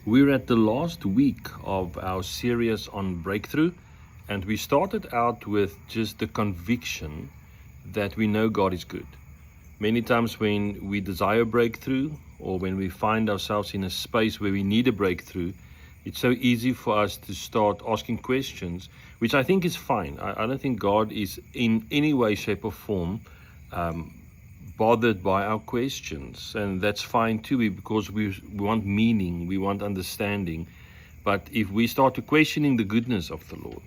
We're at the last week of our series on breakthrough, and we started out with just the conviction that we know God is good. Many times when we desire breakthrough, or when we find ourselves in a space where we need a breakthrough, it's so easy for us to start asking questions, which I think is fine. I don't think God is in any way, shape, or form bothered by our questions, and that's fine too, because we want meaning, we want understanding. But if we start to questioning the goodness of the Lord,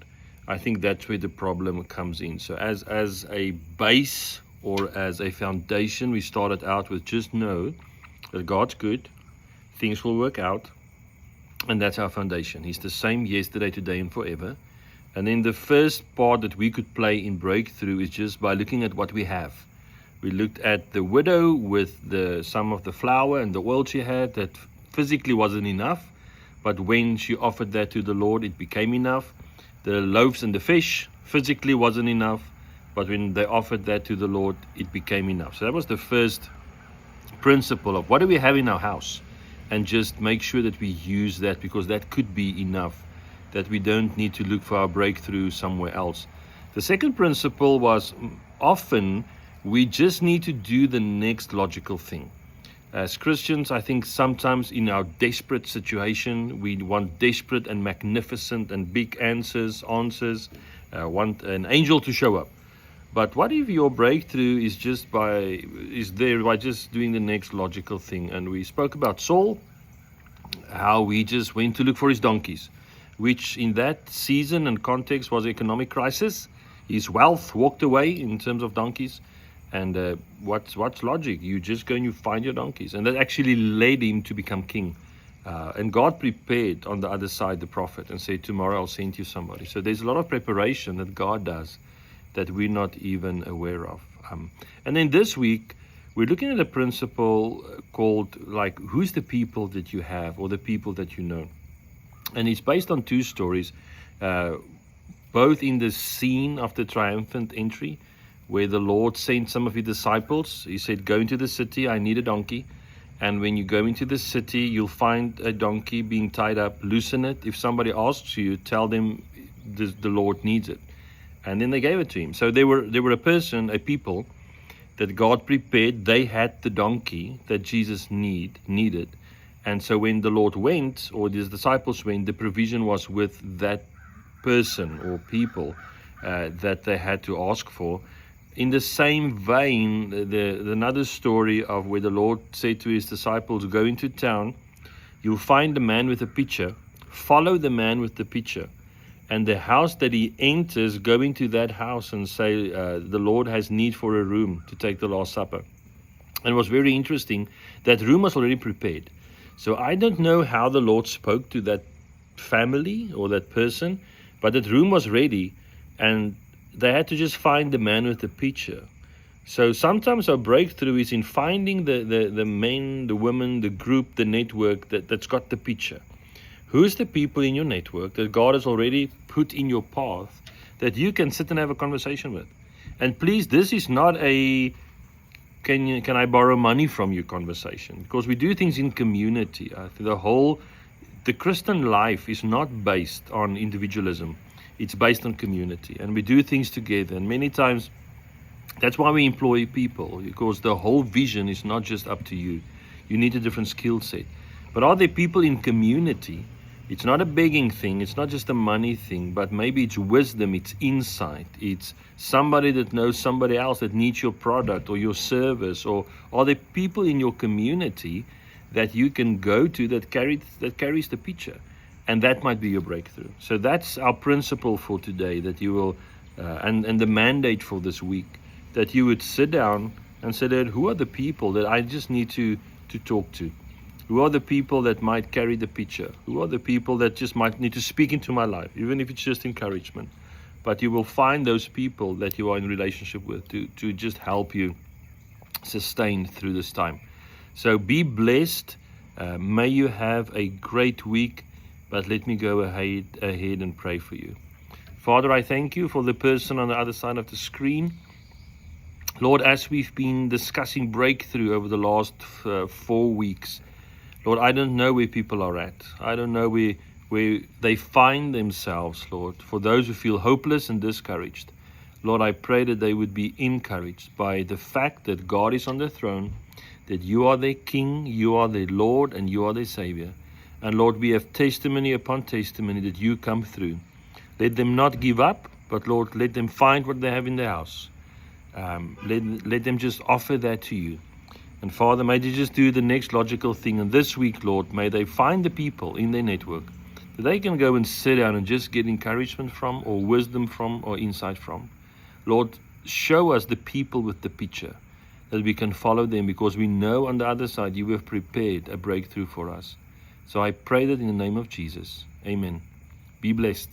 I think that's where the problem comes in. So as a base or as a foundation, we started out with just know that God's good, things will work out, and that's our foundation. He's the same yesterday, today, and forever. And then the first part that we could play in breakthrough is just by looking at what we have. We looked at the widow with some of the flour and the oil she had that physically wasn't enough, but when she offered that to the Lord, it became enough. The loaves and the fish physically wasn't enough, but when they offered that to the Lord, it became enough. So that was the first principle of what do we have in our house, and just make sure that we use that, because that could be enough, that we don't need to look for our breakthrough somewhere else. The second principle was often we just need to do the next logical thing. As Christians, I think sometimes in our desperate situation, we want desperate and magnificent and big answers, want an angel to show up. But what if your breakthrough is there by just doing the next logical thing? And we spoke about Saul, how he just went to look for his donkeys, which in that season and context was economic crisis. His wealth walked away in terms of donkeys. And what's logic? You just go and you find your donkeys. And that actually led him to become king. And God prepared on the other side the prophet and said, tomorrow I'll send you somebody. So there's a lot of preparation that God does that we're not even aware of. And then this week, we're looking at a principle called, who's the people that you have, or the people that you know. And it's based on two stories, both in the scene of the triumphant entry, where the Lord sent some of his disciples. He said, go into the city, I need a donkey. And when you go into the city, you'll find a donkey being tied up, loosen it. If somebody asks you, tell them the Lord needs it. And then they gave it to him. So they were a people that God prepared. They had the donkey that Jesus needed. And so when the Lord went, or his disciples went, the provision was with that person or people that they had to ask for. In the same vein, another story of where the Lord said to his disciples, go into town, you'll find a man with a pitcher, follow the man with the pitcher, and the house that he enters, go into that house and say, the Lord has need for a room to take the Last Supper. And it was very interesting, that room was already prepared. So I don't know how the Lord spoke to that family or that person, but that room was ready, and they had to just find the man with the pitcher. So sometimes our breakthrough is in finding the men, the women, the group, the network that's got the pitcher. Who's the people in your network that God has already put in your path that you can sit and have a conversation with? And please, this is not a can I borrow money from you conversation, because we do things in community. The Christian life is not based on individualism. It's based on community, and we do things together. And many times, that's why we employ people, because the whole vision is not just up to you. You need a different skill set. But are there people in community? It's not a begging thing. It's not just a money thing, but maybe it's wisdom, it's insight. It's somebody that knows somebody else that needs your product or your service. Or are there people in your community that you can go to that carries the picture? And that might be your breakthrough. So that's our principle for today, that you will, and the mandate for this week, that you would sit down and say, who are the people that I just need to talk to? Who are the people that might carry the picture? Who are the people that just might need to speak into my life, even if it's just encouragement? But you will find those people that you are in relationship with to just help you sustain through this time. So be blessed. May you have a great week. But let me go ahead and pray for you. Father, I thank you for the person on the other side of the screen. Lord, as we've been discussing breakthrough over the last 4 weeks, Lord, I don't know where people are at. I don't know where they find themselves, Lord. For those who feel hopeless and discouraged, Lord, I pray that they would be encouraged by the fact that God is on the throne, that you are their King, you are their Lord, and you are their Savior. And Lord, we have testimony upon testimony that you come through. Let them not give up, but Lord, let them find what they have in their house. Let them just offer that to you. And Father, may they just do the next logical thing. And this week, Lord, may they find the people in their network that they can go and sit down and just get encouragement from, or wisdom from, or insight from. Lord, show us the people with the picture, that we can follow them, because we know on the other side you have prepared a breakthrough for us. So I pray that in the name of Jesus. Amen. Be blessed.